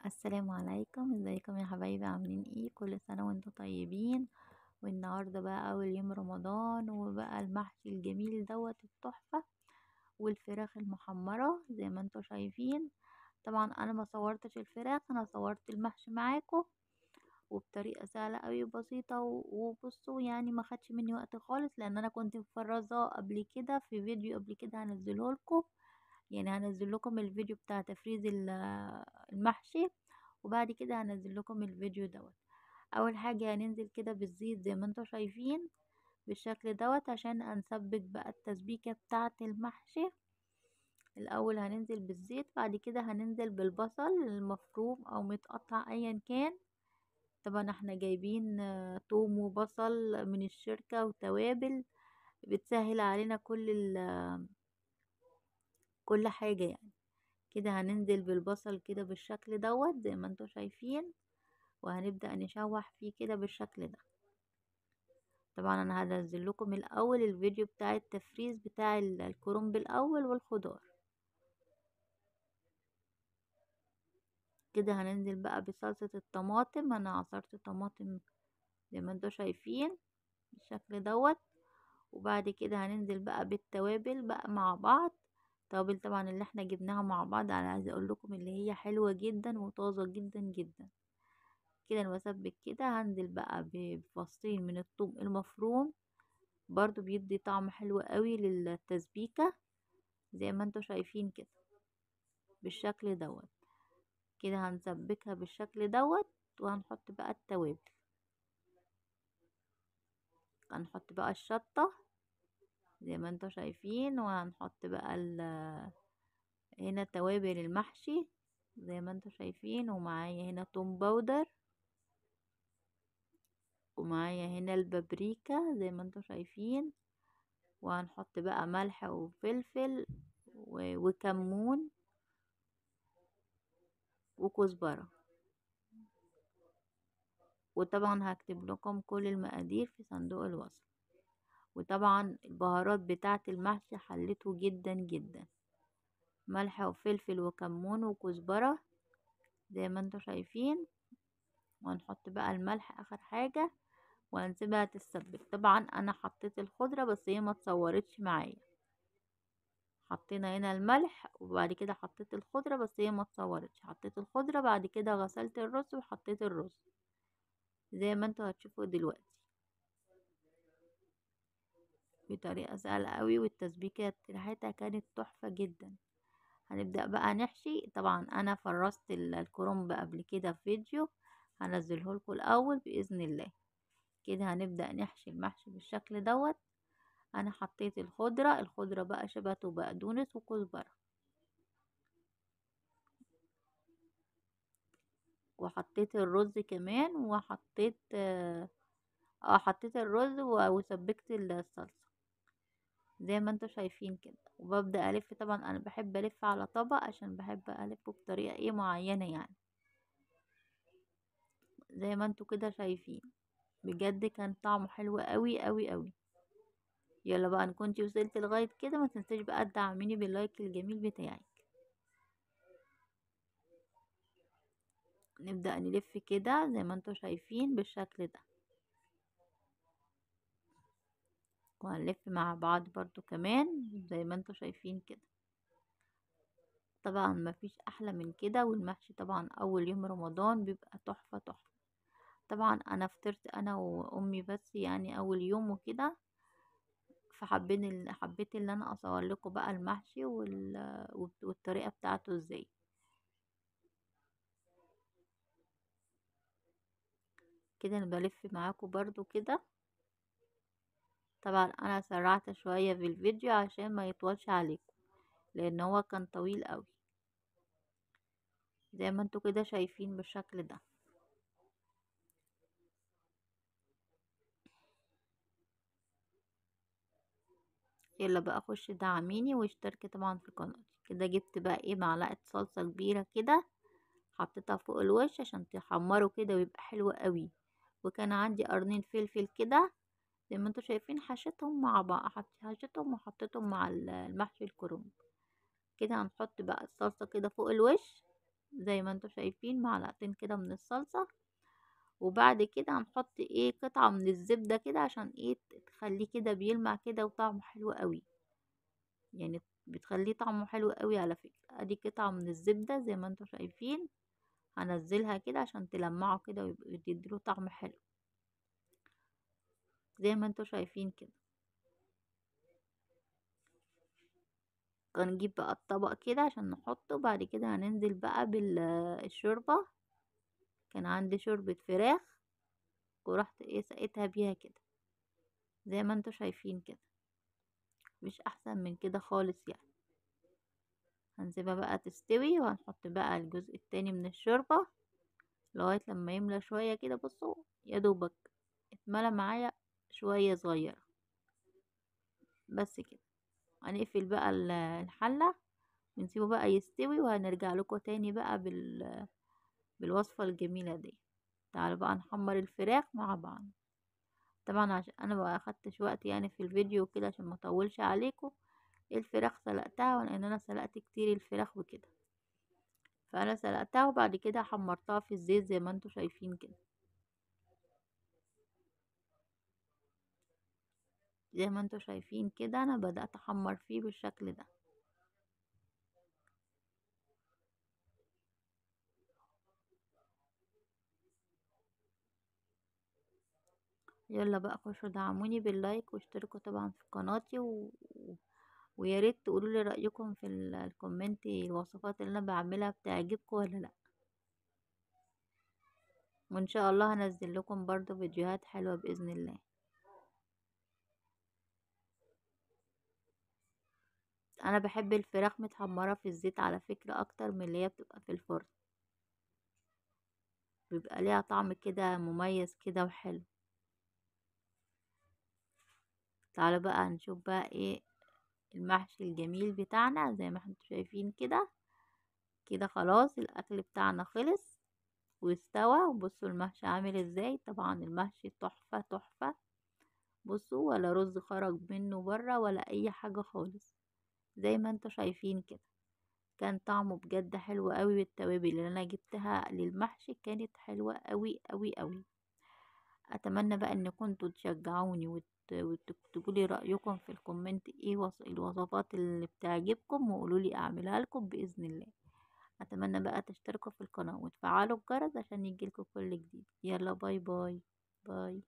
السلام عليكم، ازيكم يا حبايبي؟ عاملين ايه؟ كل سنة وانتم طيبين. والنهاردة بقى اول يوم رمضان، وبقى المحشي الجميل دوت التحفة، والفراخ المحمرة زي ما انتم شايفين. طبعا انا ما صورتش الفراخ، انا صورت المحشي معاكم وبطريقة سهلة قوي وبسيطة وبصوا يعني ما خدش مني وقت خالص، لان انا كنت مفرزاه قبل كده في فيديو قبل كده هنزله لكم. يعني هنزل لكم الفيديو بتاع تفريز المحشي، وبعد كده هنزل لكم الفيديو دوت. اول حاجة هننزل كده بالزيت زي ما انتم شايفين بالشكل دوت عشان هنسبك بقى التسبيكة بتاعة المحشي. الاول هننزل بالزيت، بعد كده هننزل بالبصل المفروم او متقطع ايا كان. طبعا احنا جايبين توم وبصل من الشركة وتوابل بتسهل علينا كل حاجة يعني. كده هننزل بالبصل كده بالشكل دوت زي ما انتم شايفين، وهنبدأ نشوح فيه كده بالشكل ده. طبعا انا هنزل لكم الاول الفيديو بتاع التفريز بتاع الكرنب الاول والخضار. كده هننزل بقى بصلصة الطماطم، انا عصرت طماطم زي ما انتم شايفين بالشكل دوت. وبعد كده هننزل بقى بالتوابل بقى مع بعض. توابل طبعا اللي احنا جبناها مع بعض، انا عايزه اقول لكم اللي هي حلوه جدا وطازه جدا جدا. كده انا بسبك كده، هنزل بقى بفصين من الثوم المفروم، برضو بيدي طعم حلو قوي للتسبيكة زي ما انتوا شايفين كده بالشكل دوت. كده هنسبكها بالشكل دوت، وهنحط بقى التوابل. هنحط بقى الشطة زي ما انتوا شايفين، وهنحط بقى هنا توابل المحشي زي ما انتوا شايفين، ومعايا هنا توم باودر، ومعايا هنا البابريكا زي ما انتوا شايفين. وهنحط بقى ملح وفلفل وكمون وكزبرة. وطبعا هكتب لكم كل المقادير في صندوق الوصف. وطبعا البهارات بتاعة المحشي حلته جدا جدا، ملح وفلفل وكمون وكزبرة زي ما انتوا شايفين. وهنحط بقى الملح اخر حاجة، وهنسيبها تتسبك. طبعا انا حطيت الخضرة بس هي ما اتصورتش معايا. حطينا هنا الملح وبعد كده حطيت الخضرة بس هي ما اتصورتش. حطيت الخضرة بعد كده غسلت الرز وحطيت الرز زي ما انتوا هتشوفوا دلوقتي بطريقة سهلة قوي، والتسبيكة ريحتها كانت تحفة جدا. هنبدأ بقى نحشي. طبعا انا فرست الكرنب قبل كده في فيديو هنزله لكم الاول بإذن الله. كده هنبدأ نحشي المحشي بالشكل دوت. انا حطيت الخضرة بقى شبت وبقدونس وكزبرة، وحطيت الرز كمان، وحطيت حطيت الرز وسبكت الصلصة زي ما انتوا شايفين كده. وببدأ ألف، طبعا أنا بحب ألف على طبق عشان بحب ألفه بطريقة ايه معينة يعني زي ما انتوا كده شايفين. بجد كان طعمه حلو قوي قوي قوي. يلا بقى، ان كنتي وصلت لغاية كده ما تنسيش بقى تدعميني باللايك الجميل بتاعك. نبدأ نلف كده زي ما انتوا شايفين بالشكل ده، وهنلف مع بعض برضو كمان زي ما انتوا شايفين كده. طبعا مفيش احلى من كده، والمحشي طبعا اول يوم رمضان بيبقى تحفة تحفة. طبعا انا فطرت انا وامي بس يعني اول يوم وكده، حبيت ان انا اصور لكم بقى المحشي والطريقة بتاعته ازاي. كده انا بلف معاكم برضو كده. طبعا انا سرعت شوية في الفيديو عشان ما يطولش عليكم، لان هو كان طويل قوي زي ما انتوا كده شايفين بالشكل ده. يلا بقى خش دعميني واشتركي طبعا في قناتي. كده جبت بقى ايه معلقة صلصة كبيرة كده، حطيتها فوق الوش عشان تحمره كده ويبقى حلو قوي. وكان عندي قرنين فلفل كده زي ما انتوا شايفين، حشيتهم مع بعض، حشيتهم وحطيتهم مع المحشي الكرنب. كده هنحط بقى الصلصة كده فوق الوش زي ما انتوا شايفين، معلقتين كده من الصلصة. وبعد كده هنحط ايه قطعة من الزبدة كده، عشان ايه تخليه كده بيلمع كده وطعمه حلو قوي، يعني بتخليه طعمه حلو قوي على فكرة. ادي قطعة من الزبدة زي ما انتوا شايفين، هنزلها كده عشان تلمعه كده ويديله طعم حلو زي ما انتوا شايفين كده. هنجيب بقى الطبق كده عشان نحطه. بعد كده هننزل بقى بالشوربة. كان عندي شوربة فراخ، ورحت ايه سقيتها بيها كده زي ما انتوا شايفين كده، مش احسن من كده خالص يعني. هنسيبها بقى تستوي، وهنحط بقى الجزء التاني من الشوربة لغاية لما يملى شوية كده. بصوا يا دوبك اتملى معايا شوية صغيرة بس كده. هنقفل بقى الحلة ونسيبه بقى يستوي، وهنرجع لكم تاني بقى بالوصفة الجميلة دي. تعالوا بقى نحمر الفراخ مع بعض. طبعا عشان انا ما اخدتش وقت يعني في الفيديو كده عشان ما اطولش عليكم، الفراخ سلقتها لان انا سلقت كتير الفراخ وكده، فانا سلقتها وبعد كده حمرتها في الزيت زي ما انتوا شايفين كده. زي ما انتوا شايفين كده انا بدأت احمر فيه بالشكل ده. يلا بقى خشوا دعموني باللايك واشتركوا طبعا في قناتي ويا ريت تقولوا لي رأيكم في الكومنت، الوصفات اللي انا بعملها بتعجبكم ولا لا. وان شاء الله هنزل لكم برضو فيديوهات حلوة بإذن الله. انا بحب الفراخ متحمرة في الزيت على فكرة اكتر من اللي هي بتبقى في الفرن، بيبقى ليها طعم كده مميز كده وحلو. تعالوا بقى نشوف بقى ايه المحشي الجميل بتاعنا. زي ما انتوا شايفين كده، كده خلاص الاكل بتاعنا خلص واستوى. وبصوا المحشي عامل ازاي، طبعا المحشي تحفة تحفة. بصوا ولا رز خرج منه بره ولا اي حاجة خالص، زي ما انتوا شايفين كده. كان طعمه بجد حلو قوي، بالتوابل اللي انا جبتها للمحشي كانت حلوة قوي قوي قوي. اتمنى بقى ان كنتوا تشجعوني وتكتبوا لي رايكم في الكومنت ايه الوصفات اللي بتعجبكم، وقولوا لي اعملها لكم باذن الله. اتمنى بقى تشتركوا في القناه وتفعلوا الجرس عشان يجيلكوا كل جديد. يلا باي باي. باي.